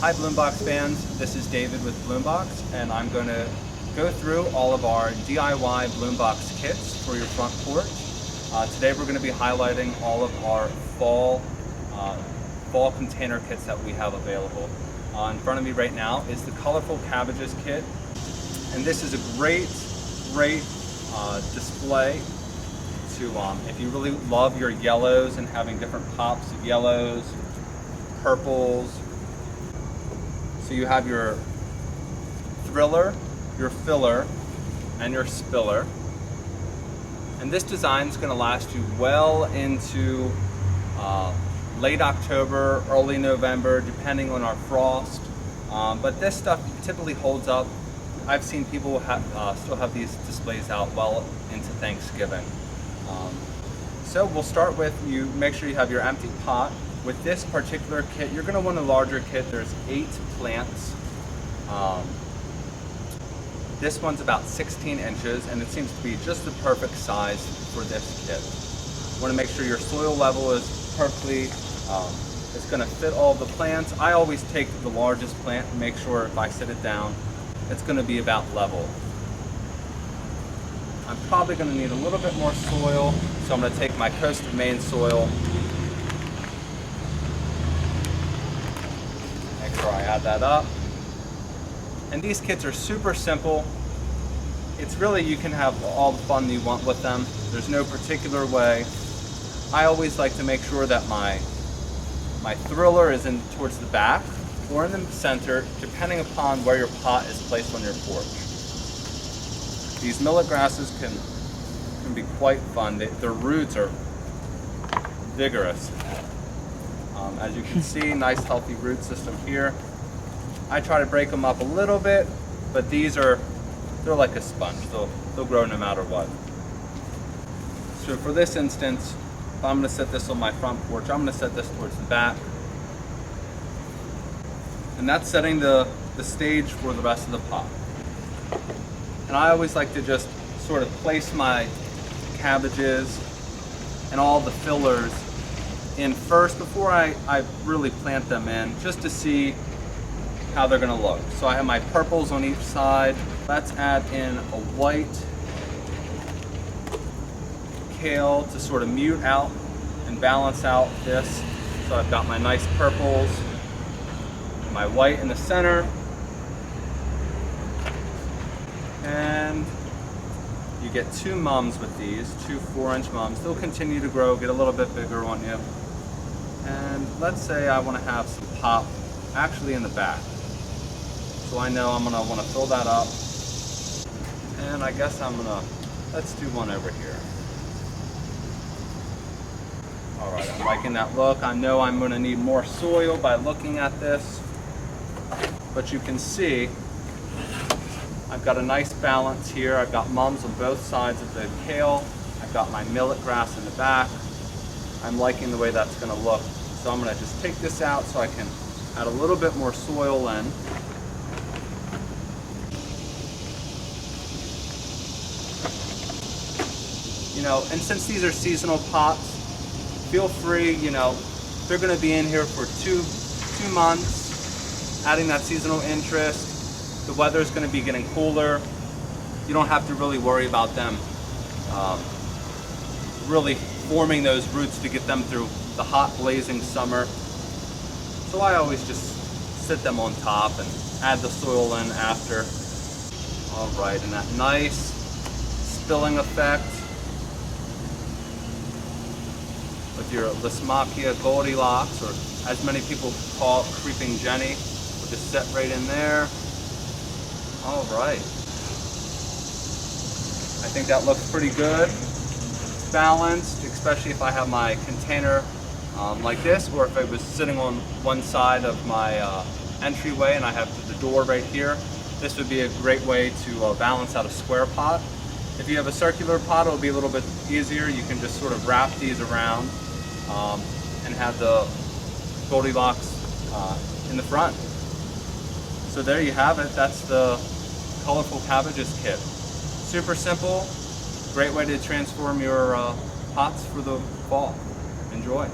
Hi BloomBox fans, this is David with BloomBox, and I'm going to go through all of our DIY BloomBox kits for your front porch. Today we're going to be highlighting all of our fall container kits that we have available. In front of me right now is the Colorful Cabbages Kit, and this is a great display to, if you really love your yellows and having different pops of yellows, purples. So you have your thriller, your filler, and your spiller. And this design is going to last you well into late October, early November, depending on our frost. But this stuff typically holds up. I've seen people still have these displays out well into Thanksgiving. So we'll start with, you make sure you have your empty pot. With this particular kit, you're going to want a larger kit. There's 8 plants. This one's about 16 inches, and it seems to be just the perfect size for this kit. You want to make sure your soil level is perfectly, it's going to fit all the plants. I always take the largest plant and make sure if I sit it down, it's going to be about level. I'm probably going to need a little bit more soil, so I'm going to take my Coast of Maine soil. Make sure I add that up. And these kits are super simple. It's really, you can have all the fun you want with them. There's no particular way. I always like to make sure that my thriller is in towards the back or in the center, depending upon where your pot is placed on your porch. These millet grasses can be quite fun. Their roots are vigorous. As you can see, nice healthy root system here. I try to break them up a little bit, but they're like a sponge. They'll grow no matter what. So for this instance, if I'm going to set this on my front porch, I'm going to set this towards the back. And that's setting the stage for the rest of the pot. And I always like to just sort of place my cabbages and all the fillers in first before I really plant them in, just to see how they're going to look. So I have my purples on each side. Let's add in a white kale to sort of mute out and balance out this. So I've got my nice purples, my white in the center, and you get 2 mums with these, 2 4-inch mums. They'll continue to grow, get a little bit bigger on you. And let's say I want to have some pop actually in the back. So I know I'm going to want to fill that up. And I guess let's do one over here. All right, I'm liking that look. I know I'm going to need more soil by looking at this. But you can see I've got a nice balance here. I've got mums on both sides of the kale. I've got my millet grass in the back. I'm liking the way that's going to look. So I'm going to just take this out so I can add a little bit more soil in. And since these are seasonal pots, feel free, they're going to be in here for two months, adding that seasonal interest. The weather's going to be getting cooler. You don't have to really worry about them really forming those roots to get them through the hot blazing summer. So I always just sit them on top and add the soil in after. All right, and that nice spilling effect with your Lismachia Goldilocks, or as many people call it, Creeping Jenny. We'll just set right in there. All right. I think that looks pretty good. Balanced, especially if I have my container like this, or if it was sitting on one side of my entryway and I have the door right here. This would be a great way to balance out a square pot. If you have a circular pot, it'll be a little bit easier. You can just sort of wrap these around and have the Goldilocks in the front. So there you have it. That's the Colorful Cabbages Kit. Super simple, great way to transform your pots for the fall. Enjoy.